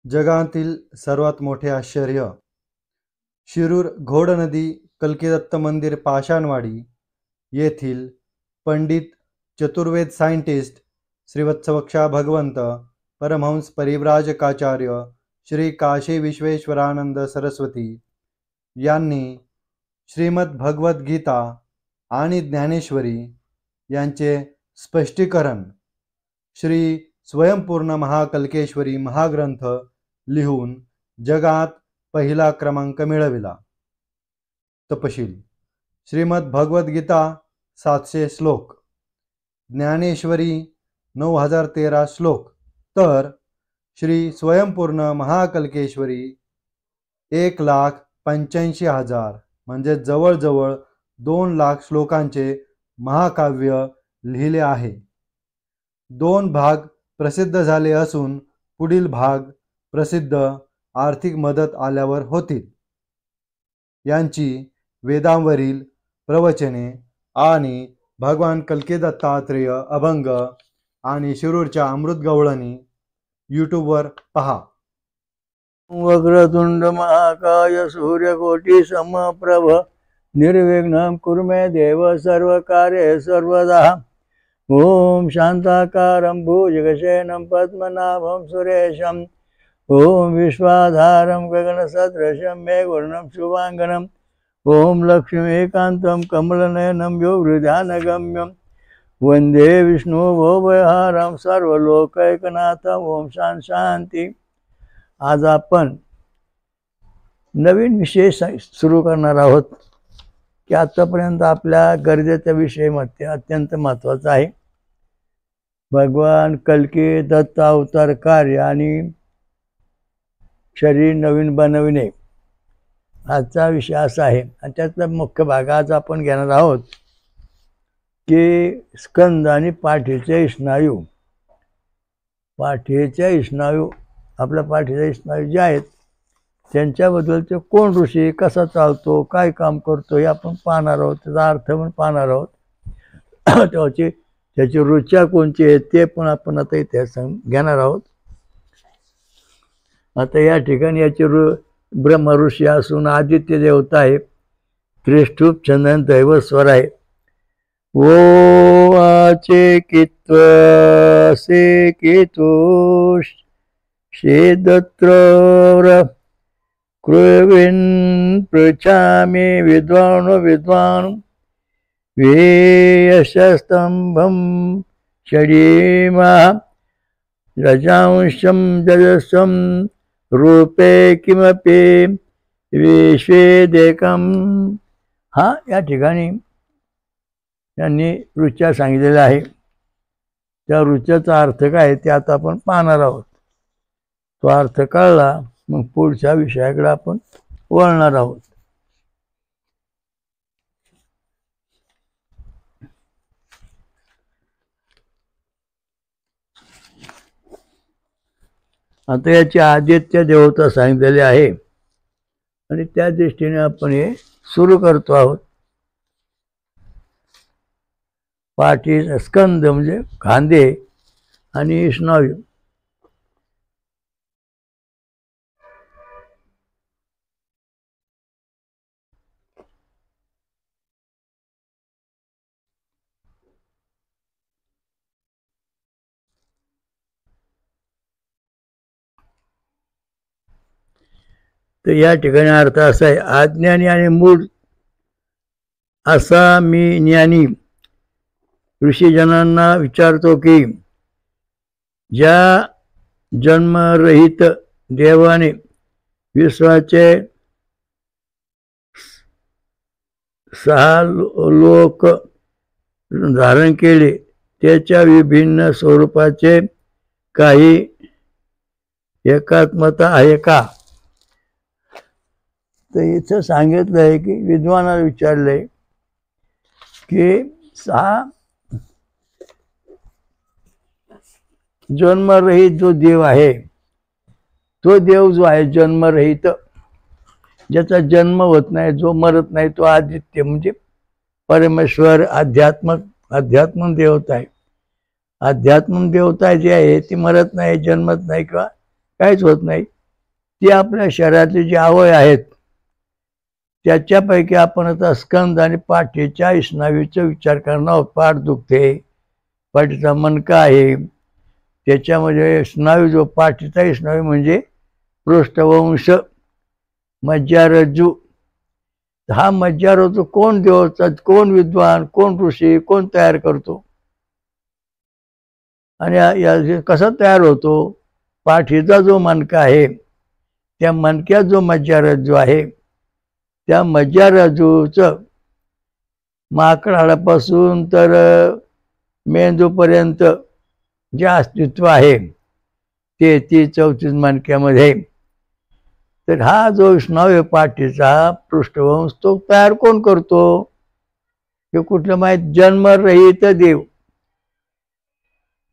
जगातील सर्वात मोठे आश्चर्य. शिरूर घोडनदी कल्किदत्त मंदिर पाषाणवाडी येथील पंडित चतुर्वेद सायंटिस्ट श्रीवत्सवक्षा भगवंत परमहंस परिव्राजकाचार्य श्री काशी विश्वेश्वरानंद सरस्वती यांनी श्रीमद भगवद्गीता आणि ज्ञानेश्वरी यांचे स्पष्टीकरण श्री स्वयंपूर्ण महाकल्केश्वरी महाग्रंथ लिहून जगात पहिला क्रमांक मिळविला. तपशील: श्रीमद भगवद्गीता 700 श्लोक, ज्ञानेश्वरी 9013 श्लोक, तर श्री स्वयंपूर्ण महाकल्केश्वरी 1,85,000 म्हणजे जवळजवळ 2 लाख श्लोकांचे महाकाव्य लिहिले आहे. 2 भाग प्रसिद्ध झाले असून पुढील भाग प्रसिद्ध आर्थिक मदत आल्यावर होतील. यांची वेदांवरील प्रवचने आणि भगवान कल्किदत्तात्रेय अभंग आणि शिरूरच्या अमृतगवळणी यूट्यूबवर पहा. वक्रतुंड महाकाय सूर्यकोटी समप्रभ निर्विघ्नं कुरु मे देव सर्वकार्ये सर्वदा. ओम शांताकारं भुजगशयनं पद्मनाभं सुरेशं ओम विश्वाधारं गगनसदृशं मेघवर्णं शुभांगनं ओम लक्ष्मीकान्तं कमलनयनं योगहृदयानगम्यं वंदे विष्णु भवभयहारं सर्वलोकैकनाथं. ओम शांती. आज आपण नवीन विषय सुरू करणार आहोत की आतापर्यंत आपल्या गरजेच्या विषयामध्ये अत्यंत महत्त्वाचा आहे. भगवान कल्की दत्त अवतार कार्य आणि शरीर नवीन बनविणे आजचा विषय असा आहे. आणि त्यातला मुख्य भाग आज आपण घेणार आहोत की स्कंद आणि पाठीचे स्नायू. पाठीचे स्नायू, आपल्या पाठीचे स्नायू जे आहेत त्यांच्याबद्दलचे कोण ऋषी, कसा चालतो, काय काम करतो हे आपण पाहणार आहोत. त्याचा अर्थ पण पाहणार आहोत. त्याची रुच्या कोणची आहेत ते पण आपण आता इथे घेणार आहोत. आता या ठिकाणी याचे ब्रह्म ऋषी असून आदित्य देवता आहे. त्रिष्ठुप चंदन दैव स्वर आहे. ओ आचे कित्व से केतुष शेदत्र क्रुविन् पृच्छामि विद्वान् वेयशस्तंभं षडीमा रजांशं जजसं रूपे किमपि विश्वेदेकं. हा या ठिकाणी त्यांनी ऋचा सांगितलेला आहे. त्या ऋचाचा अर्थ काय ते आता आपण पाहणार आहोत. तो अर्थ कळला मग पुढच्या विषयाकडे आपण वळणार आहोत. आता याची आदित्य देवता सांगितलेली आहे आणि त्या दृष्टीने आपण हे सुरू करतो आहोत. पाठी स्कंद म्हणजे खांदे आणि स्नायू. तर या ठिकाणी अर्थ असा आहे, अज्ञानी आणि मूढ असा मी ज्ञानी ऋषीजनांना विचारतो की ज्या जन्मरहित देवाने विश्वाचे 6 लोक धारण केले त्याच्या विभिन्न स्वरूपाचे काही एकात्मता आहे का. तर इथं सांगितलं आहे की विद्वानाला विचारलंय की 6 जन्मरहित जो देव आहे, तो देव जो आहे जन्मरहित, ज्याचा जन्म होत नाही, जो मरत नाही, तो आदित्य म्हणजे परमेश्वर अध्यात्म देवता आहे. अध्यात्म देवता जी आहे ती मरत नाही, जन्मत नाही किंवा काहीच होत नाही. ती आपल्या शरीरातले जे अवयव आहेत त्याच्यापैकी आपण आता स्कंद आणि पाठीच्या स्नायूचा विचार करणार आहोत. पाठ दुखते, पाठीचा मणका आहे, त्याच्यामध्ये स्नायू जो पाठीचा स्नायू म्हणजे पृष्ठवंश मज्जारज्जू. हा मज्जारज्जू कोण देवचा, कोण विद्वान, कोण ऋषी, कोण तयार करतो आणि कसा तयार होतो? पाठीचा जो मणका आहे त्या मणक्यात जो मज्जारज्जू आहे त्या मज्जारज्जूचं माकड हाडापासून तर मेंदूपर्यंत जे अस्तित्व आहे ते 34 मणक्यामध्ये. तर हा जो स्नायू पाठीचा पृष्ठवंश तो तयार कोण करतो? हे कुठलं माहीत? जन्मरहित देव,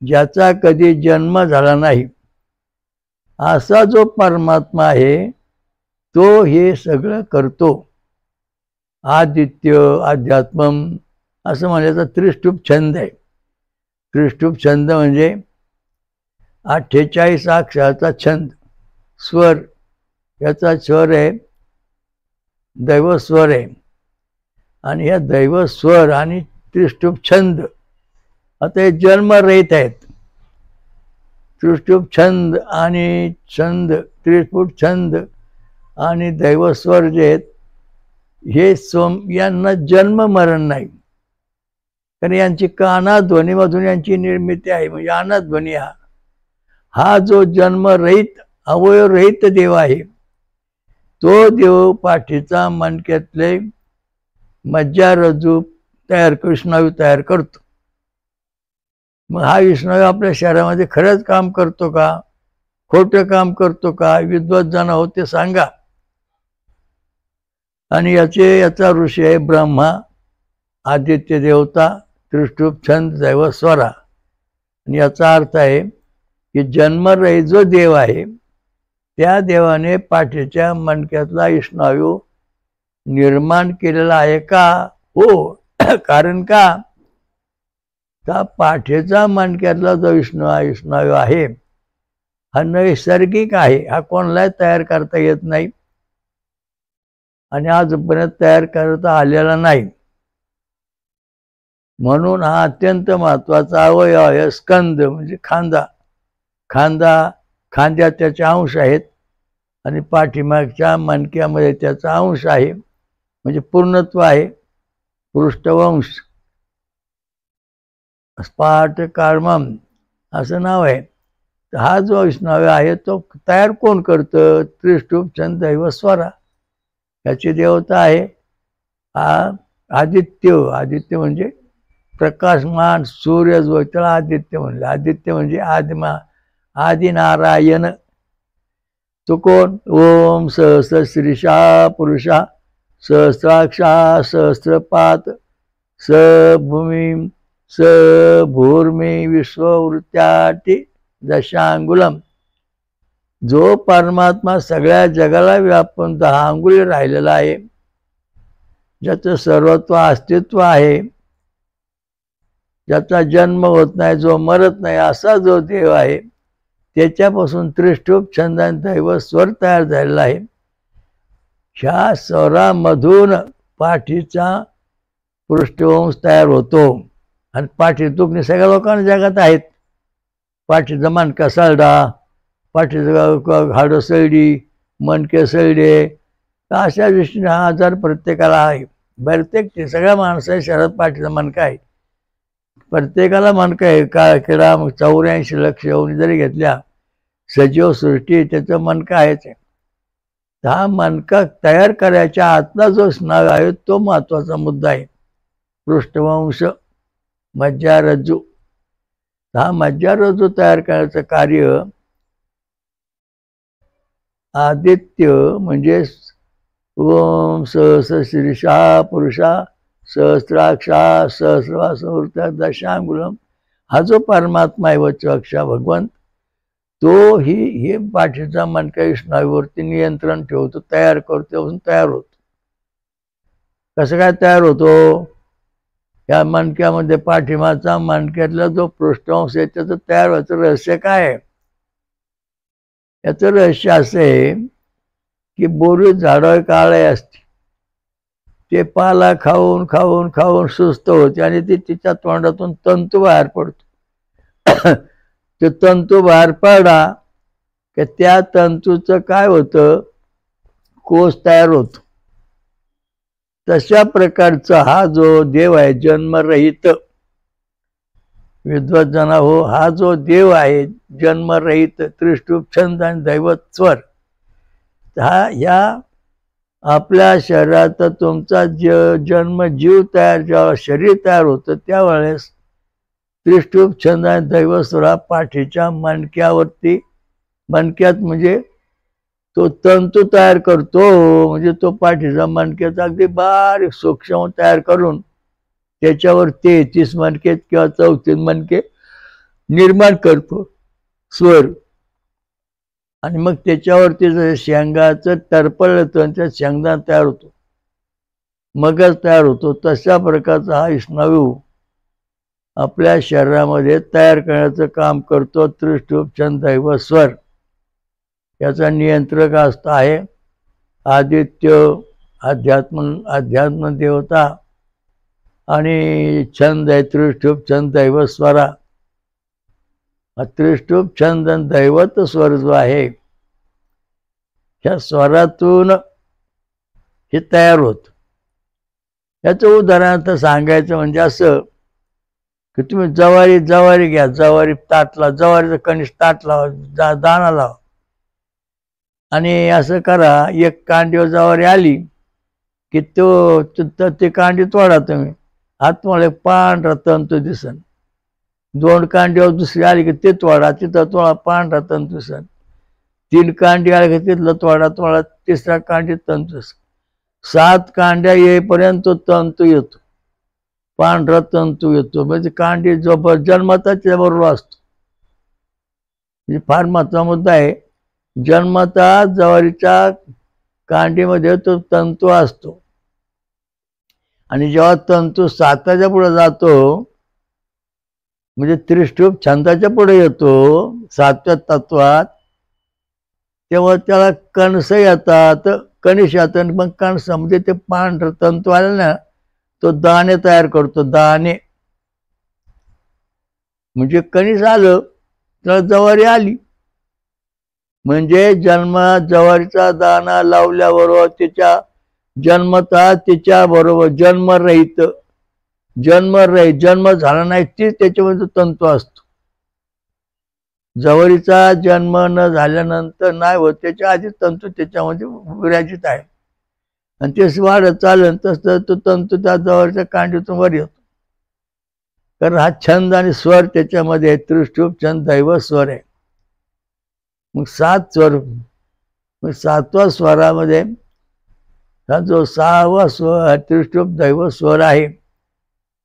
ज्याचा कधी जन्म झाला नाही असा जो परमात्मा आहे तो हे सगळं करतो. आदित्य अध्यात्मम असं म्हणायचा त्रिष्टुप छंद आहे. त्रिष्टुप छंद म्हणजे 48 अक्षराचा छंद. स्वर, याचा स्वर आहे दैवस्वर आहे आणि ह्या दैवस्वर आणि त्रिष्टुप छंद आता हे जन्मरहित आहेत. त्रिष्टुप छंद आणि छंद, त्रिपुट छंद आणि दैवस्वर जे आहेत हे यांना जन्म मरण नाही, कारण यांची कानाध्वनीमधून यांची निर्मिती आहे. म्हणजे अनाध्वनी हा जो जन्मरहित अवयवरहित देव आहे तो देव पाठीचा मणक्यातले मज्जारज्जू तयार स्नायू तयार करतो. मग हा स्नायू आपल्या शरीरामध्ये खरंच काम करतो का, खोटं काम करतो का? विद्वत जण हो ते सांगा. आणि याचा ऋषी आहे ब्रह्मा, आदित्य देवता, त्रिष्टुप छंद, दैवस्वरा. आणि याचा अर्थ आहे की जन्मरहित जो देव आहे त्या देवाने पाठीच्या मणक्यातला स्नायू निर्माण केलेला आहे का? हो. कारण का? त्या पाठीचा मणक्यातला जो स्नायू आहे हा नैसर्गिक आहे. हा कोणालाही तयार करता येत नाही आणि आजपर्यंत तयार करता आलेला नाही. म्हणून हा अत्यंत महत्वाचा अवयव आहे. स्कंद म्हणजे खांदा. खांद्यात त्याचे अंश आहेत आणि पाठीमागच्या मणक्यामध्ये त्याचा अंश आहे, म्हणजे पूर्णत्व आहे. पृष्ठवंश, स्पाट कार्मम असं नाव आहे. हा जो स्नायू आहे तो तयार कोण करतं? त्रिष्टुप छंद दैवस्वरा. याची देवता आहे आदित्य. आदित्य म्हणजे प्रकाशमान सूर्य जो त्याला आदित्य म्हणले. आदित्य म्हणजे आदिनारायण. तो कोण? ओम सहस्रशीर्षा पुरुषा सहस्राक्षा सहस्रपात स भूमी स भूर्मी विश्ववृत्याटी दशांगुलम. जो परमात्मा सगळ्या जगाला व्यापून 10 अंगुली राहिलेला आहे, ज्याचं सर्वत्व अस्तित्व आहे, ज्याचा जन्म होत नाही, जो मरत नाही असा जो देव आहे त्याच्यापासून त्रिष्टुप छंद आणि दैवस्वर तयार झालेला आहे. ह्या स्वरामधून पाठीचा पृष्ठवंश तयार होतो. आणि पाठी दुखणे सगळ्या लोकांना जगात आहेत. पाठीचा मणका सरडा, पाठीचं हाडं सळडी, मणके सळडे, तर अशा दृष्टीने हा आजार प्रत्येकाला आहे. प्रत्येक सगळ्या माणसाच्या शरीरात पाठीचा मणका आहे. प्रत्येकाला मणका आहे. किडा 84 लक्ष येऊन जरी घेतल्या सजीव सृष्टी त्याचं मणका आहेच आहे. हा मणका तयार करायच्या आतला जो स्नायू आहे तो महत्वाचा मुद्दा आहे. पृष्ठवंश मज्जारज्जू. हा मज्जारज्जू तयार करायचं कार्य आदित्य म्हणजे ओम सहस्रशीर्षा पुरुषा सहस्राक्षा सहस्रवासवृत्या दशांगुलम. हा जो परमात्मा आहे वच्चक्षा भगवंत तो हे पाठीचा मणका स्नायूवरती नियंत्रण ठेवतो, तयार करतो, तयार होतो. कसं काय तयार होतो? या मणक्यामध्ये पाठीमागचा मणक्यातला जो पृष्ठवंश आहे त्याचं तयार व्हायचं रहस्य काय आहे? याचं रहस्य असं आहे की बोरी झाडावर काळे असते, ते पाला खाऊन खाऊन खाऊन सुस्त होते आणि ते तिच्या तोंडातून तंतू बाहेर पडतो. ते तंतू बाहेर पडला की त्या तंतूचं काय होतं, कोश तयार होतो. तशा प्रकारचा हा जो देव आहे जन्मरहित, विद्वज्जना हो, हा जो देव आहे जन्मरहित, त्रिष्टुप छंद आणि दैवत स्वर, ह्या आपल्या शरीरात तुमचा जन्म जीव तयार, जेव्हा शरीर तयार होतं त्यावेळेस त्रिष्टुप छंद आणि दैवत स्वर हा पाठीच्या मणक्यावरती, मणक्यात म्हणजे तो तंतू तयार करतो. म्हणजे तो पाठीचा मणक्याचा अगदी बारीक सूक्ष्म तयार करून त्याच्यावर 33 मणके किंवा 34 मणके निर्माण करतो स्वर. आणि मग त्याच्यावरती शेंगाचं टरपळ येतं आणि त्या शेंगदाणा तयार होतो, मगच तयार होतो. तशा प्रकारचा हा स्नायू आपल्या शरीरामध्ये तयार करण्याचं काम करतो त्रिष्टुप छंद दैवत स्वर. याचा नियंत्रक असता आहे आदित्य, अध्यात्म देवता, आणि छंद आहे त्रिष्टुप छंद दैवत स्वरा. त्रिष्टुप छंद दैवत स्वर जो आहे, ह्या स्वरातून हे तयार होत. याचं उदाहरण सांगायचं म्हणजे असं की तुम्ही ज्वारी घ्या, ज्वारी ताटला, ज्वारीचं कणीस ताट लावा, दाणा लावा आणि असं करा. एक कांडीवर ज्वारी आली की ते कांडी तोडा तुम्ही, आतमध्ये पांढरा तंतू दिसन. 2 कांडीवर दुसरी आली की ते तोडा, तिथं तोडा, पांढरा तंतू दिसन. 3 कांडी आली की तिथलं तोडा, तिसरा कांडी तंतू दिसन. 7 कांड्या येईपर्यंत तो तंतू येतो, पांढरा तंतू येतो. म्हणजे कांडी जो जन्मता त्याबरोबर असतो. म्हणजे फार महत्वाचा मुद्दा आहे. जन्मता ज्वारीच्या कांडीमध्ये तो तंतू असतो आणि जेव्हा तंतू 7च्या पुढे जातो, म्हणजे त्रिष्टुप छंदाच्या पुढे येतो 7व्या तत्वात, तेव्हा त्याला कणस येतात, कणिश येतात. मग कणस म्हणजे ते पांढरं तंतू आलं ना, तो दाणे तयार करतो, दाणे. म्हणजे कणिश आलं तर ज्वारी आली. म्हणजे ज्वारीचा दाणा लावल्याबरोबर त्याच्या जन्मता त्याच्या बरोबर जन्मरहित, जन्म झाला नाही तीच त्याच्यामध्ये तंतू असतो. ज्वारीचा जन्म न झाल्यानंतर नाही होत, त्याच्या आधी तंतू त्याच्यामध्ये विराजित आहे आणि ते वाढत चालन तसं तो तंतू त्या ज्वारीच्या कांडीतून वर येतो. कारण हा छंद आणि स्वर त्याच्यामध्ये त्रिष्टुप छंद दैवत स्वर आहे. मग 7 स्वर, मग 7व्या स्वरामध्ये हा जो 6वा स्वर त्रिष्टुप दैवत स्वर आहे,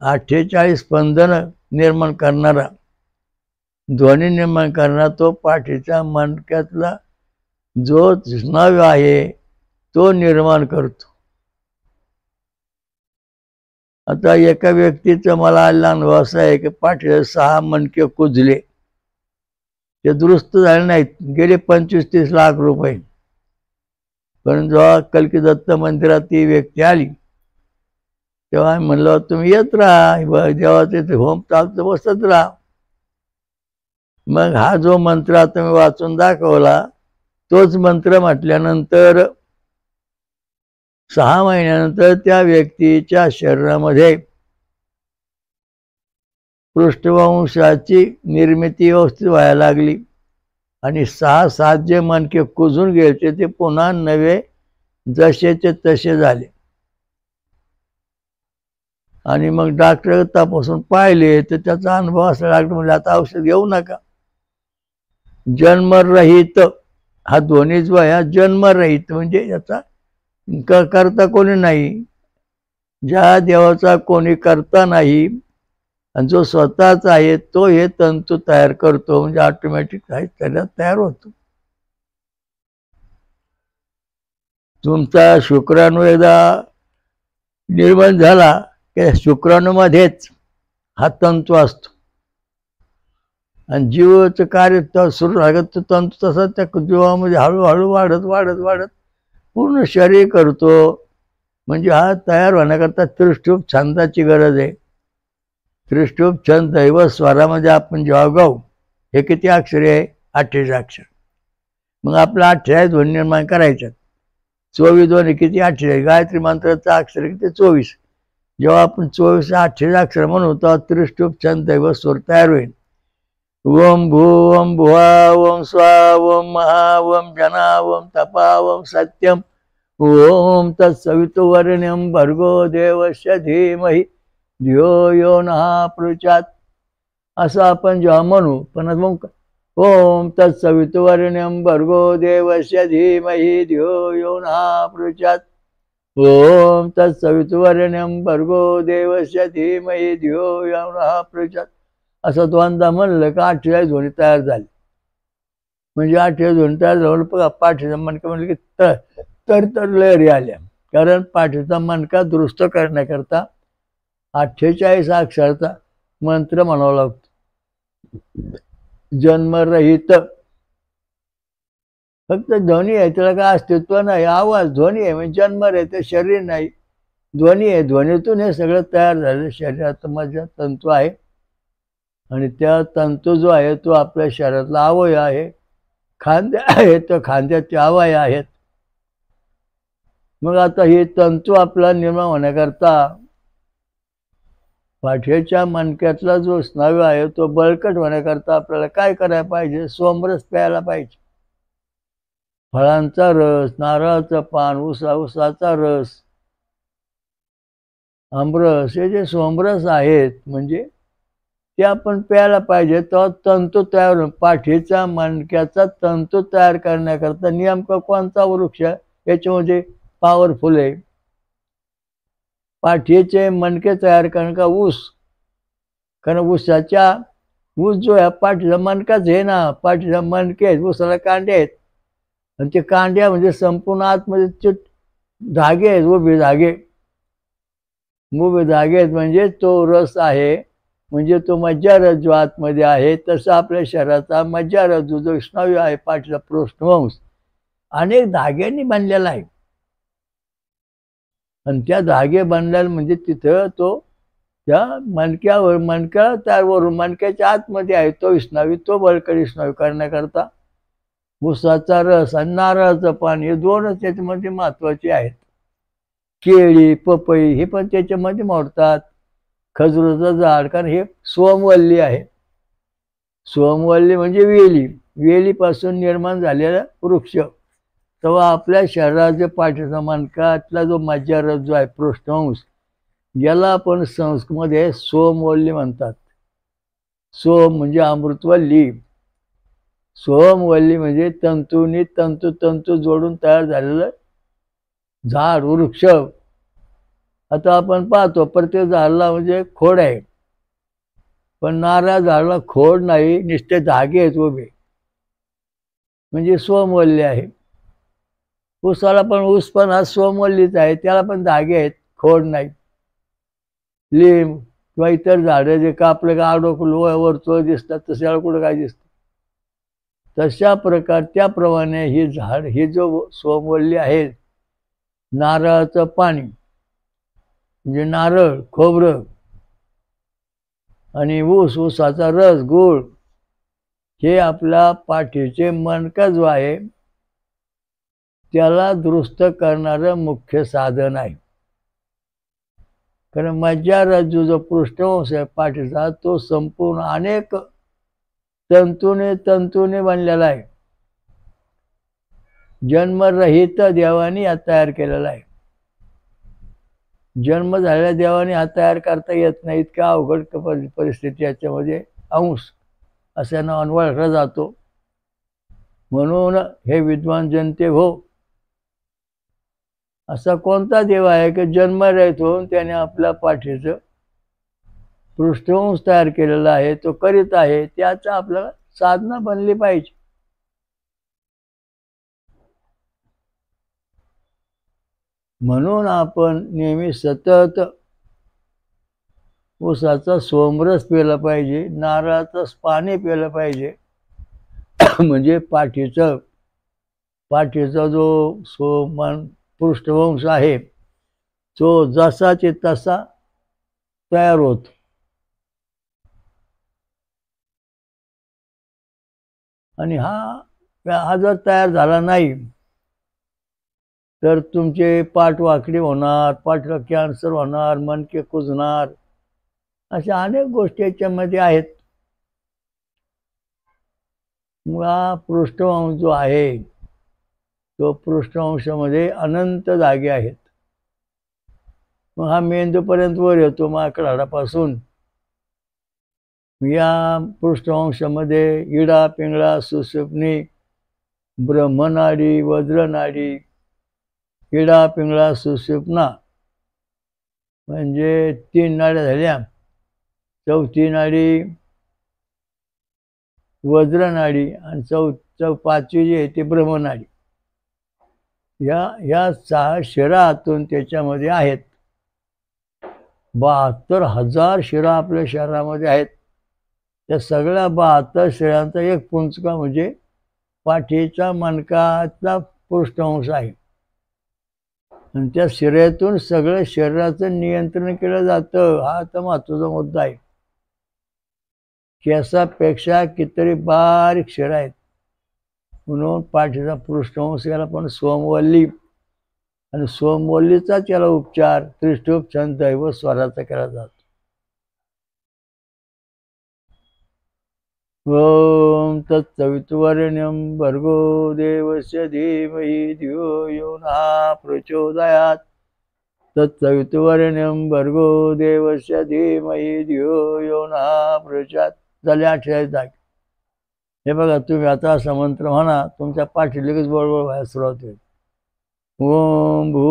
48 स्पंदन निर्माण करणारा, ध्वनी निर्माण करणारा, तो पाठीच्या मणक्यातला जो स्नायू आहे तो निर्माण करतो. आता एका व्यक्तीचं मला आलेला अनुभव असा आहे की पाठीचे 6 मणके कुजले, ते दुरुस्त झाले नाहीत, गेले 25-30 लाख रुपये. पण जेव्हा कल्की दत्त मंदिरात ती व्यक्ती आली तेव्हा म्हणलं तुम्ही येत राहा, जेव्हा तिथे होम चालतं बसत राहा. मग हा जो मंत्र आता मी वाचून दाखवला, तोच मंत्र म्हटल्यानंतर 6 महिन्यानंतर त्या व्यक्तीच्या शरीरामध्ये पृष्ठवंशाची निर्मिती व्यवस्थित व्हायला लागली आणि 6-7 जे मणके कुजून गेले ते पुन्हा नवे जसेचे तसे झाले. आणि मग डॉक्टर तपासून पाहिले तर त्याचा अनुभव असा लागला, म्हणजे आता औषध घेऊ नका. जन्मरहित हा दोन्ही जो आहे, जन्मरहित म्हणजे याचा करता कोणी नाही. ज्या देवाचा कोणी करता नाही आणि जो स्वतःच आहे तो हे तंतू तयार करतो, म्हणजे ऑटोमॅटिक त्याला तयार होतो. तुमचा शुक्राणू एकदा निर्माण झाला की शुक्राणूमध्येच हा तंतू असतो. आणि जीवाचं कार्य सुरू लागत तो तंतू तसा त्या जीवामध्ये हळूहळू वाढत वाढत वाढत पूर्ण शरीर करतो. म्हणजे हा तयार होण्याकरता त्रिष्टुप छंदाची गरज आहे. त्रिष्टुप छंद दैव स्वरामध्ये आपण जेव्हा गाऊ, हे किती अक्षरे आहे? 28 अक्षर. मग आपला 28 ध्वनी निर्माण करायच्यात. 24 ध्वनी किती? 28. गायत्री मंत्राचा अक्षर किती? 24. जेव्हा आपण 24 28 अक्षर म्हणू तेव्हा त्रिष्टुप छंद दैव स्वर तयार होईल. ओम भू ओम भुवा ओम स्वा ओम महा ओम जना ओम तपा ओम सत्यम ओम तत्सवितुर्वरेण्यं भर्गो देवस्य धीमहि धियो यो नः प्रचोदयात्. असं आपण जेव्हा म्हणू, पण मग ओम तत्सवितुर्वरेण्यं भर्गो देवस्य धीमहि धियो यो नः प्रचोदयात्. ओम तत्सवितुर्वरेण्यं भर्गो देवस्य धीमहि धियो यो नः प्रचोदयात्. असं दोनदा म्हणलं का 28 ध्वनी तयार झाली. म्हणजे 28 ध्वनी तयार झालं. बघा पाठीचा मणका म्हणलं की तर लहरी आल्या. कारण पाठीचा मणका दुरुस्त करण्याकरता 48 अक्षराचा मंत्र म्हणावा लागतो. जन्मरहित फक्त ध्वनी आहे, त्याला काय अस्तित्व नाही. आवाज ध्वनी आहे म्हणजे जन्मरहित शरीर नाही, ध्वनी आहे. ध्वनीतून हे सगळं तयार झालं. शरीरात माझ्या तंतू आहे आणि त्या तंतू जो आहे तो आपल्या शरीरातला अवयव आहे. खांदे आहेत तर खांद्याचे अवयव आहेत. मग आता हे तंतू आपला निर्माण होण्याकरता पाठीच्या मणक्यातला जो स्नायू आहे तो बळकट होण्याकरता आपल्याला काय करायला पाहिजे? सोमरस प्यायला पाहिजे. फळांचा रस, नारळाचं पान, उसाचा रस, आमरस, हे जे सोमरस आहेत म्हणजे ते आपण प्यायला पाहिजे. तेव्हा तंतू तयार होईल. पाठीचा मणक्याचा तंतू तयार करण्याकरता नेमका कोणता वृक्ष याच्यामध्ये पॉवरफुल आहे? पाठीचे मणके तयार करणं का ऊस? कारण ऊस जो आहे पाठीचा मणकाच आहे ना. पाठीचा मणके आहेत, ऊसाला कांडे आहेत आणि ते कांड्या म्हणजे संपूर्ण आतमध्ये धागे आहेत, उभे धागे आहेत. म्हणजे तो रस आहे, म्हणजे तो मज्जारज्जू आतमध्ये आहे. तसं आपल्या शरीराचा मज्जारज्जू जो स्नायू आहे पाठीचा पृष्ठवंश अनेक धाग्यांनी बनलेला आहे. आणि त्या धागे बनलेला म्हणजे तिथं तो त्या मणक्यावर मणक्या त्यावरून मणक्याच्या आतमध्ये आहे तो स्नायू. तो बळकटी स्नायू करण्याकरता ऊसाचा रस आणि नारळाचं पाणी हे दोनच त्याच्यामध्ये महत्वाचे आहेत. केळी, पपई हे पण त्याच्यामध्ये मोडतात. खजुराचं झाड, कारण हे सोमवल्ली आहे. सोमवल्ली म्हणजे वेलीपासून निर्माण झालेला वृक्ष. तेव्हा आपल्या शरीराच्या पाठीचा मणकातला जो मज्जारज्जू आहे पृष्ठवंश, याला आपण संस्कृतमध्ये सोमवल्ली म्हणतात. सोम म्हणजे अमृतवल्ली, सोमवल्ली म्हणजे तंतूंनी तंतू जोडून तयार झालेलं झाड, वृक्ष. आता आपण पाहतो प्रत्येक झाडाला म्हणजे खोड आहे, पण नारळ झाडाला खोड नाही, नुसते धागे आहेत उभे, म्हणजे सोमवल्ली आहे. ऊसाला पण ऊस पण हा सोमवल्लीच आहे, त्याला पण धागे आहेत, खोड नाही. लिंब किंवा इतर झाडं जे का आपलं आडोकं वरचोळ दिसतात तसं कुठं काय दिसतं, तशा प्रकार त्याप्रमाणे ही झाड, ही जो सोमवल्ली आहे, नारळाचं पाणी म्हणजे नारळ, खोबरं आणि ऊसाचा रस, गूळ, हे आपल्या पाठीचे मणका जो आहे त्याला दुरुस्त करणारं मुख्य साधन आहे. कारण मज्जारज्जू जो पृष्ठवंश आहे पाठीचा तो संपूर्ण अनेक तंतूने बनलेला आहे. जन्मरहित देवाने हा तयार केलेला आहे. जन्म झालेल्या देवाने हा तयार करता येत नाही. इतका अवघड परिस्थिती याच्यामध्ये अंश अशानं ओळखला जातो. म्हणून हे विद्वान जनते हो, असा कोणता देव आहे की जन्मरहित होऊन त्याने आपल्या पाठीचं पृष्ठवंश तयार केलेला आहे, तो करीत आहे, त्याचा आपल्याला साधना बनली पाहिजे. म्हणून आपण नेहमी सतत ऊसाचा सोमरस प्यायला पाहिजे, नारळाचं पाणी प्यायलं पाहिजे. म्हणजे पाठीचा जो पृष्ठवंश आहे तो जसाचे तसा तयार होतो. आणि हा जर तयार झाला नाही तर तुमचे पाठ वाकडी होणार, पाठीला कॅन्सर होणार, मणके कुजणार, अशा अनेक गोष्टी याच्यामध्ये आहेत. मग हा पृष्ठवंश जो आहे तो पृष्ठवंशामध्ये अनंत जागे आहेत. मग हा मेंदूपर्यंत वर येतो माकड हाडापासून. या पृष्ठवंशामध्ये इडा, पिंगळा, सुषुम्नी, ब्रह्मनाडी, वज्रनाडी, इडा, पिंगळा, सुषुम्ना म्हणजे 3 नाड्या झाल्या. चौथी नाडी वज्रनाडी आणि पाचवी जी आहे ती ब्रह्मनाडी. या 6 शिरा आतून त्याच्यामध्ये आहेत. 72,000 शिरा आपल्या शरीरामध्ये आहेत. त्या सगळ्या 72 शिरांचा एक पुंचका म्हणजे पाठीचा मणकाचा पृष्ठवंश आहे. आणि त्या शिरेतून सगळं शरीराचं नियंत्रण केलं जातं. हा तर महत्वाचा मुद्दा आहे. केसापेक्षा कितीतरी बारीक शिरा आहेत. म्हणून पाठीचा पृष्ठवंश याला पण सोमवल्ली, आणि सोमवल्लीचाच याला उपचार त्रिष्टुप छंद दैव स्वराचा केला जातो. ओम तत्सवितुर्वरेण्यं भर्गो देवस्य धीमहि धियो यो नः प्रचोदयात्. तत्सवितुर्वरेण्यं भर्गो देवस्य धीमहि धियो यो नः प्रचोदयात्. झाले 48 जागे. हे बघा, तुम्ही आता असा मंत्र म्हणा, तुमच्या पाठी लगेच बरोबर व्हायला सुरुवात होईल. ओम भू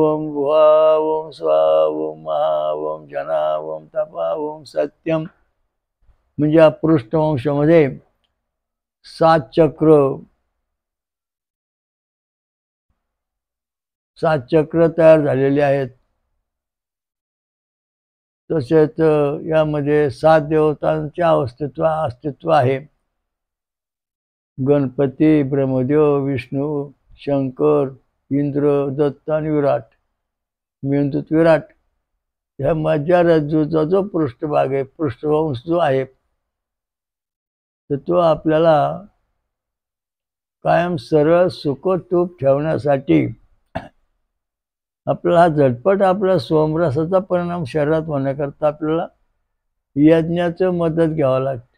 ओम भुवा ओम स्वा ओम महा ओम जना ओम तपा ओम सत्यम. म्हणजे या पृष्ठवंशामध्ये 7 चक्र तयार झालेले आहेत. तसेच यामध्ये 7 देवतांचे अस्तित्व आहे. गणपती, ब्रह्मदेव, विष्णू, शंकर, इंद्र, दत्त आणि विराट. मेंदूत विराट. ह्या मज्जारज्जूचा जो पृष्ठभाग आहे, पृष्ठवंश जो आहे, तर तो आपल्याला कायम सरळ सुखतूप ठेवण्यासाठी आपल्याला झटपट आपल्या सोमरसाचा परिणाम शरीरात होण्याकरता आपल्याला यज्ञाचं मदत घ्यावं लागते.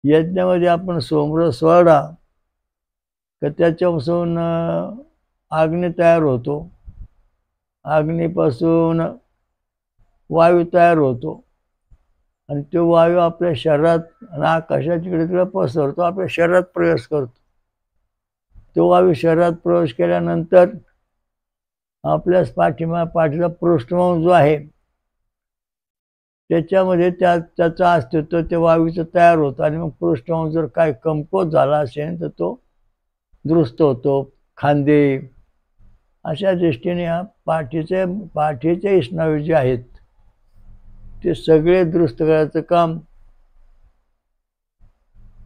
यज्ञामध्ये आपण सोमरस सोडा तर त्याच्यापासून अग्नी तयार होतो. अग्नीपासून वायू तयार होतो आणि तो वायू आपल्या शरीरात आणि आकाशात इकडे तिकडे पसरतो, आपल्या शरीरात प्रवेश करतो. तो वायू शरीरात प्रवेश केल्यानंतर आपल्या पाठीचा पृष्ठवंश जो आहे त्याच्यामध्ये त्याचं अस्तित्व ते वायूचं तयार होतं. आणि मग पृष्ठवंश जर काय कमकुवत झाला असेल तर तो दुरुस्त होतो. खांदे अशा दृष्टीने या पाठीचे स्नायू जे आहेत ते सगळे दुरुस्त करायचं काम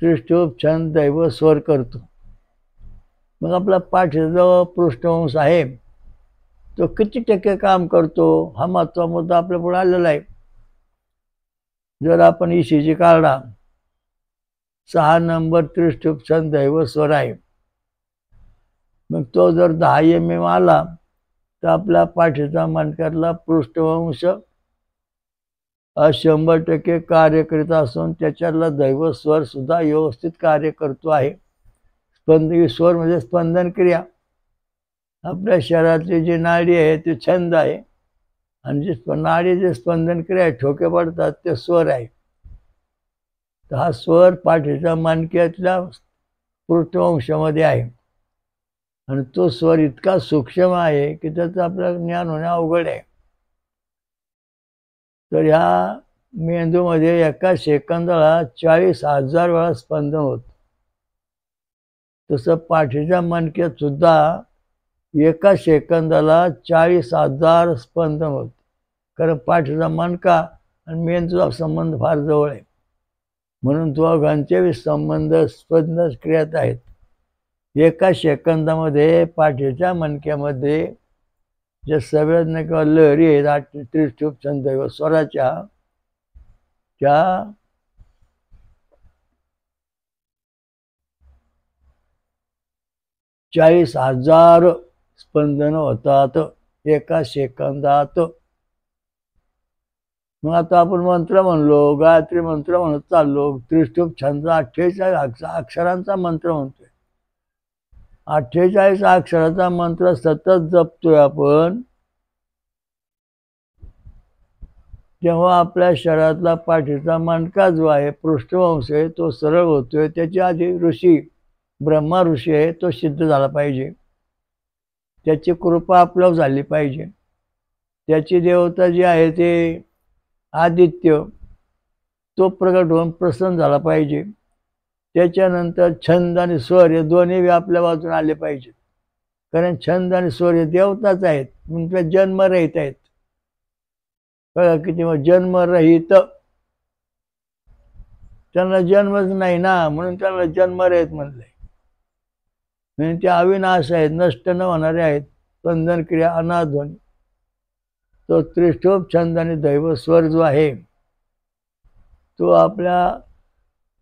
त्रिष्टुप छंद दैव स्वर करतो. मग आपला पाठीचा जो पृष्ठवंश आहे तो किती टक्के काम करतो हा महत्त्वाचा मुद्दा आपल्या पुढे आलेला आहे. जर आपण ECG काढला, 6 नंबर त्रिष्टुप छंद दैव स्वर आहे. मग तो जर 10 mm आला तर आपल्या पाठीचा मणक्यातला पृष्ठवंश 100% कार्य करीत असून त्याच्यातला दैव स्वर सुद्धा व्यवस्थित कार्य करतो आहे. स्वर म्हणजे स्पंदन क्रिया. आपल्या शरीरातली जी नाडी आहे ती छंद आहे आणि जी नाडी जे स्पंदन क्रिया ठोके पडतात ते स्वर आहे. तर हा स्वर पाठीच्या मणक्यातल्या पृष्ठवंशामध्ये आहे आणि तो स्वर इतका सूक्ष्म आहे की त्याचं आपल्याला ज्ञान होणे अवघड आहे. तर ह्या मेंदूमध्ये एका सेकंदाला 40,000 वेळा स्पंदन होतं. तसं पाठीच्या मणक्यात सुद्धा एका सेकंदाला 40,000 स्पंदन होत. कारण पाठीचा मणका आणि मेंदूचा संबंध फार जवळ आहे. म्हणून दोघांचे संबंध स्पंद क्रियात आहेत. एका सेकंदामध्ये पाठीच्या मणक्यामध्ये ज्या संवेदना किंवा लहरी आहेत त्रिशूप छंद व स्वराच्या, त्या 40,000 स्पंदन होतात एका सेकंदात. मग आता आपण मंत्र म्हणलो, गायत्री मंत्र म्हणत चाललो, त्रिशूप छंद 48 अक्षरांचा मंत्र म्हणतोय. 48 अक्षराचा मंत्र सतत जपतोय आपण, तेव्हा आपल्या शरीरातला पाठीचा मणका जो आहे, पृष्ठवंश आहे, तो सरळ होतोय. त्याची आधी ऋषी ब्रह्मा ऋषी आहे, तो सिद्ध झाला पाहिजे. त्याची कृपा आपल्यावर झाली पाहिजे. त्याची देवता जी आहे ते आदित्य, तो प्रगट होऊन प्रसन्न झाला पाहिजे. त्याच्यानंतर छंद आणि स्वर हे दोन्ही आपल्या बाजून आले पाहिजे. कारण छंद आणि स्वर हे देवताच आहेत, म्हणून ते जन्मरहित आहेत. बघा किती, मग जन्मरहित, त्यांना जन्मच नाही ना, म्हणून त्यांना जन्मरहित म्हणलंय. म्हणजे ते अविनाश आहेत, नष्ट न होणारे आहेत. स्पंदन क्रिया अनाध्वनी. तो त्रिशूप छंद आणि दैव स्वर जो आहे, तो आपल्या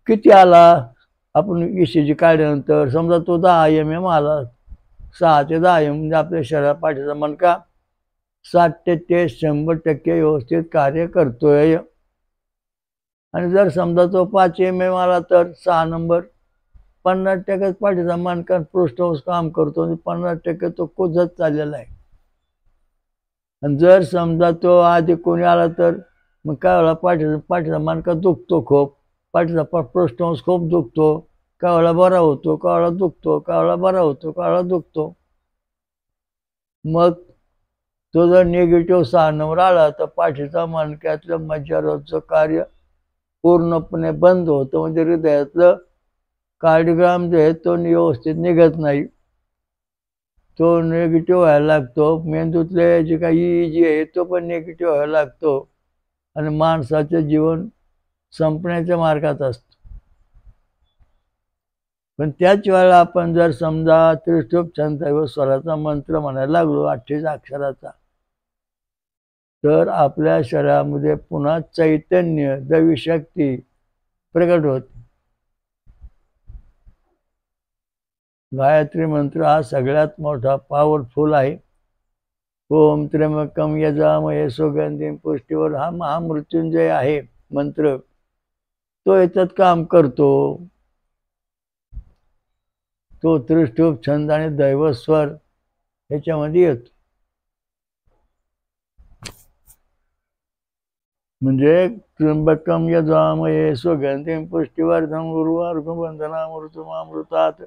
किती आला, आपण ECG काढल्यानंतर समजा तो 10 mm आला, 6 ते 10 mm म्हणजे आपल्या शरीरा पाठीचा मणका 60 ते 100% व्यवस्थित कार्य करतोय. आणि जर समजा तो 5 mm आला तर 6 नंबर 50% पाठीचा मणका पृष्ठवंश काम करतो, 50% तो कुजत चाललेला आहे. आणि जर समजा तो आधी कोणी आला तर मग काय वेळा पाठीचा मणका दुखतो खूप, पाठीचा पृष्ठवंश खूप दुखतो, काय वेळा बरा होतो, काय वेळा दुखतो, काय वेळा बरा होतो, काय वेळा दुखतो. मग तो जर निगेटिव्ह 6 नंबर आला तर पाठीचा मणक्यातलं मज्जारोधचं कार्य पूर्णपणे बंद होतं. म्हणजे हृदयातलं कार्डियोग्राम जे आहे तो व्यवस्थित निघत नाही, तो निगेटिव्ह व्हायला लागतो. मेंदूतले जे काही EEG आहे तो पण निगेटिव्ह व्हायला लागतो आणि माणसाचं जीवन संपण्याच्या मार्गात असतं. पण त्याच वेळेला आपण जर समजा त्रिशूप छंद व स्वराचा मंत्र म्हणायला लागलो 28 अक्षराचा, तर आपल्या शरीरामध्ये पुन्हा चैतन्य, दैवी शक्ती प्रगट होते. गायत्री मंत्र हा सगळ्यात मोठा पॉवरफुल आहे. ओम त्र्यंबकम यजामहे सुगंधिं पुष्टिवर हा महामृत्युंजय आहे मंत्र, तो याच्यात काम करतो. तो त्रिशूप छंद आणि दैव स्वर ह्याच्यामध्ये येतो. म्हणजे त्र्यंबकम यजामहे सुगंधिं पुष्टिवर्धनं उर्वारुकं बन्धनामृतमामृतात्.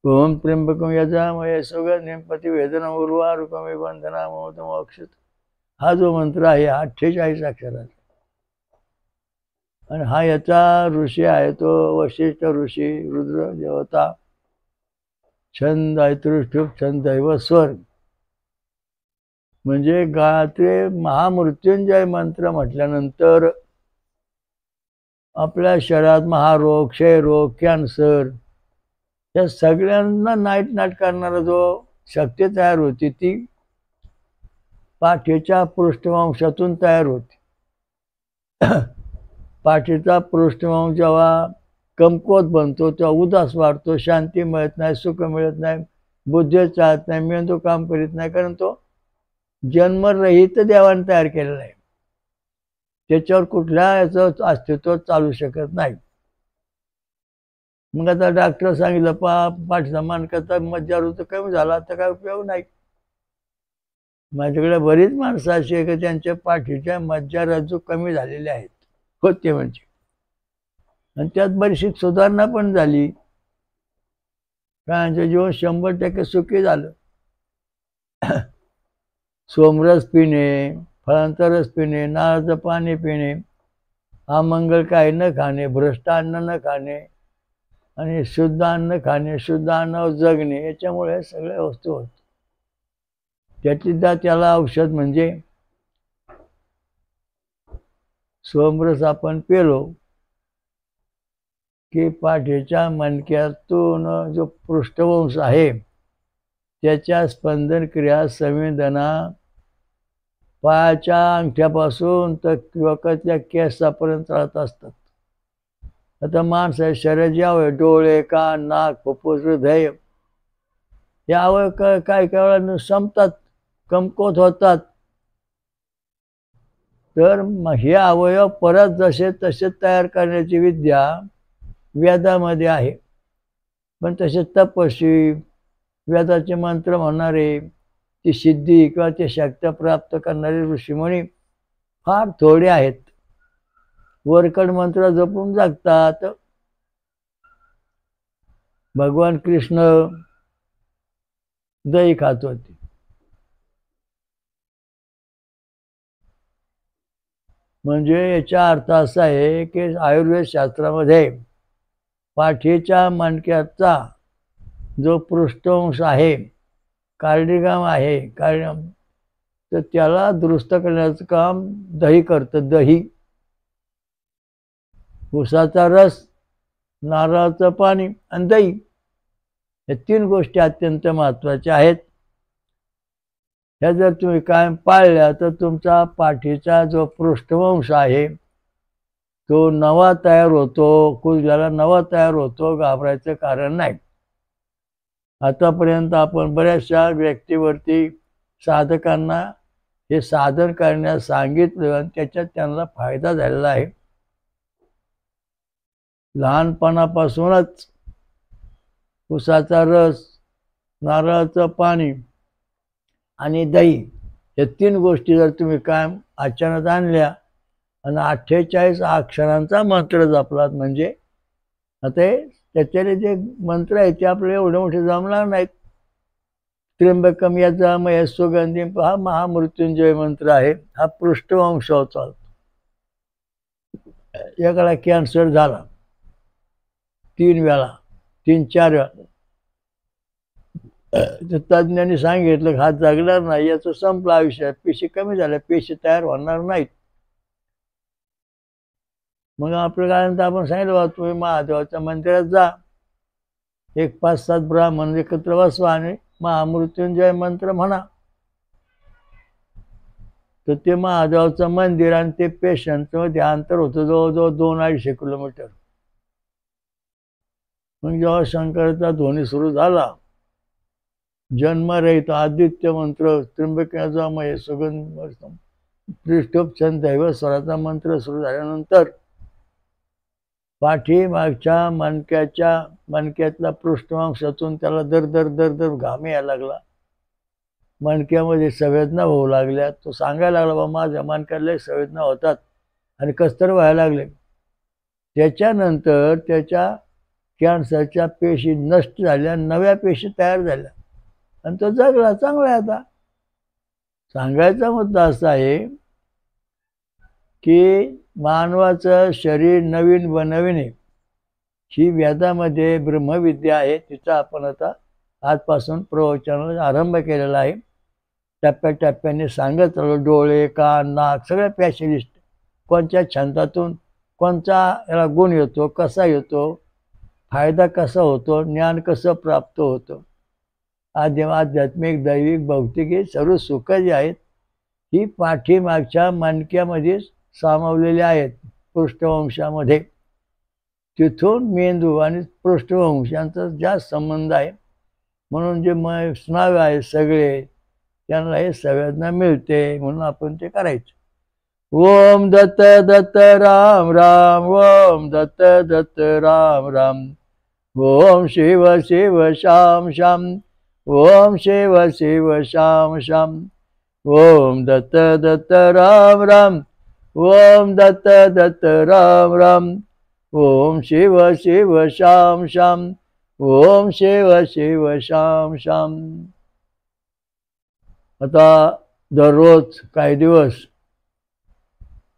ओम त्र्यंबकम यजामहे सुगंधिं प्रतिवेदनम् उर्वारुकं बन्धनामृतमोक्षित. हा जो मंत्र आहे 48 अक्षराचा, आणि हा याचा ऋषी आहे तो वशिष्ठ ऋषी, रुद्र देवता. छंद आहे त्रिशूप छंद दैव स्वर. म्हणजे गायत्री महामृत्युंजय मंत्र म्हटल्यानंतर आपल्या शरीरात महारोग, क्षयरोग, कॅन्सर या सगळ्यांना नाईट करणारा जो शक्ती तयार होती ती पाठीच्या पृष्ठवंशातून तयार होती. पाठीचा पृष्ठवंश जेव्हा कमकुवत बनतो तेव्हा उदास वाढतो, शांती मिळत नाही, सुख मिळत नाही, बुद्धी चालत नाही, मेंदू काम करीत नाही. कारण तो जन्मरहित देवाने तयार केलेला आहे, त्याच्यावर कुठल्या याचं अस्तित्व चालू शकत नाही. मग आता डॉक्टर सांगितलं पाठीचा मणका मज्जारोध कमी झाला तर काय उपयोग नाही. माझ्याकडे बरीच माणसं अशी आहे की त्यांच्या पाठीच्या मज्जारज्जू कमी झालेल्या आहेत, होते म्हणजे, आणि त्यात बरीचशी सुधारणा पण झाली. त्यांचं जीवन 100% सुखी झालं. सोमरस पिणे, फळांचा रस पिणे, नारळाचं पाणी पिणे, अमंगल काही न खाणे, भ्रष्ट अन्न न खाणे आणि शुद्ध अन्न खाणे, शुद्ध अन्नावर जगणे, याच्यामुळे सगळ्या वस्तू होत. त्याला औषध म्हणजे सोमरस आपण पेलो की पाठीच्या मणक्यातून जो पृष्ठवंश आहे त्याच्या स्पंदन क्रिया संवेदना पायाच्या अंगठ्यापासून तर डोक्याच्या केसापर्यंत राहत असतात. आता माणसाच्या शरीरात जे अवयव डोळे, कान, नाक, फुफ्फुस, हृदय हे अवयव काही वेळा संपतात, कमकुवत होतात. तर हे अवयव परत जसे तसे तयार करण्याची विद्या वेदामध्ये आहे. पण तसे तपस्वी, वेदाचे मंत्र म्हणणारे, ती सिद्धी किंवा ते शक्ती प्राप्त करणारे ऋषीमुनी फार थोडे आहेत. वरकड मंत्र जपून जगतात. भगवान कृष्ण दही खात होते. म्हणजे याचा अर्थ असा आहे की आयुर्वेद शास्त्रामध्ये पाठीच्या मणक्याचा जो पृष्ठवंश आहे, कार्डिगाम आहे, तर त्याला दुरुस्त करण्याचं काम दही करतं. दही, उसाचा रस, नारळाचं पाणी आणि दही, या 3 गोष्टी अत्यंत महत्त्वाच्या आहेत. ह्या जर तुम्ही कायम पाळल्या तर तुमचा पाठीचा जो पृष्ठवंश आहे तो नवा तयार होतो, कुजल्याला नवा तयार होतो. घाबरायचं कारण नाही. आतापर्यंत आपण बऱ्याचशा व्यक्तीवरती साधकांना हे साधन करण्यास सांगितलं आणि त्याच्यात त्यांना फायदा झालेला आहे. लहानपणापासूनच उसाचा रस, नारळाचं पाणी आणि दही हे 3 गोष्टी जर तुम्ही कायम आचरणात आणल्या आणि 48 अक्षरांचा मंत्र जपलात म्हणजे आता त्याच्याने जे मंत्र आहेत ते आपल्याला एवढे मोठे जमणार नाहीत. त्र्यंबकम यजामहे सुगंधिम हा महामृत्युंजय मंत्र आहे. हा पृष्ठवंशावर चालतो. एकाला कॅन्सर झाला 3 वेळा, 3-4 वेळा, तज्ज्ञांनी सांगितलं हा जगणार नाही, याचं संपलं आयुष्य, पेशी कमी झाल्या, पेशी तयार होणार नाहीत. मग आपल्याला आपण सांगितलं तुम्ही महादेवाच्या मंदिरात जा, 1-5-7 ब्राह्मण एकत्र बसवा आणि महामृत्युंजय मंत्र म्हणा. तर ते महादेवाचं मंदिर आणि ते पेशंटचं मध्ये अंतर होतं जवळजवळ 200-250 किलोमीटर. मग जेव्हा शंकराचा ध्वनी सुरू झाला, जन्मरहित आदित्य मंत्र, त्र्यंबक यजामहे सुगंधिम पृष्ठोपछंद दैव स्वराचा मंत्र सुरू झाल्यानंतर पाठीमागच्या मणक्यातला पृष्ठवंशातून त्याला दर दर दर दर घाम यायला लागला. मणक्यामध्ये संवेदना होऊ लागल्या. तो सांगायला लागला, बाबा माझ्या मणक्याला संवेदना होतात आणि कसतर व्हायला लागले. त्याच्यानंतर त्याच्या कॅन्सरच्या पेशी नष्ट झाल्या, नव्या पेशी तयार झाल्या आणि तो जगला, चांगला आहे. आता सांगायचा मुद्दा असा आहे की मानवाचं शरीर नवीन बनविणे ही वेदामध्ये ब्रह्मविद्या आहे. तिचा आपण आता आजपासून प्रवचनाला आरंभ केलेला आहे. टप्प्याटप्प्याने सांगत राहिलो. डोळे, कान, नाक सगळे स्पेशलिस्ट, कोणत्या छंदातून कोणता याला गुण येतो, कसा येतो, फायदा कसा होतो, ज्ञान कसं प्राप्त होतं, आध्यात्मिक, दैविक, भौतिक हे सर्व सुख जे आहेत ही पाठीमागच्या मणक्यामध्ये सामावलेले आहेत, पृष्ठवंशामध्ये. तिथून मेंदू आणि पृष्ठवंश यांचा जास्त संबंध आहे. म्हणून जे स्नायू आहेत सगळे त्यांना हे संवेदना मिळते, म्हणून आपण ते करायचं. ओम दत्त दत्त राम राम, ओम दत्त दत्त राम राम, ओम शिव शिव श्याम श्याम, ओम शिव शिव श्याम श्याम, ओम दत्त दत्त राम राम, ओम दत्त दत्त राम राम, ओम शिव शिव श्याम श्याम, ओम शिव शिव श्याम श्याम. आता दररोज काही दिवस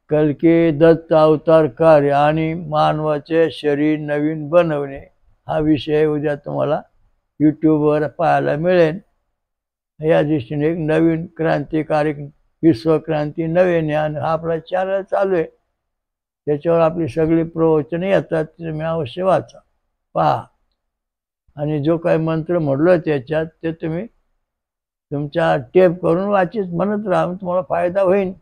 कल्की दत्त अवतार कार्य आणि मानवाचे शरीर नवीन बनवणे हा विषय उद्या तुम्हाला यूट्यूबवर पाहायला मिळेल. या दृष्टीने एक नवीन क्रांतिकारी विश्वक्रांती नवे ज्ञान हा आपला चॅनल चालू आहे. त्याच्यावर आपली सगळी प्रवचने येतात, तुम्ही अवश्य वाचा, पहा. आणि जो काही मंत्र म्हटलो त्याच्यात ते तुम्ही तुमच्या टेप करून वाचित म्हणत राहा, तुम्हाला फायदा होईल.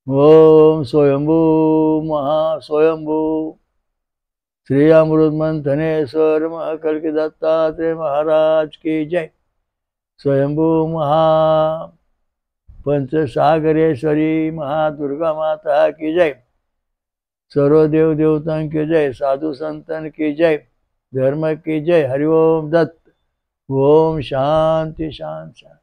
ओम स्वयंभू महास्वयंभू श्री अमृत मंथनेश्वर महाकल्की दत्तात्रेय महाराज की जय. स्वयंभू महा पंचसागरेश्वरी महादुर्गा माता की जय. सर्व देव देवतां की जय. साधु संतन की जय. धर्म की जय. हरिओम दत्त. ओम शांति शांति शांति.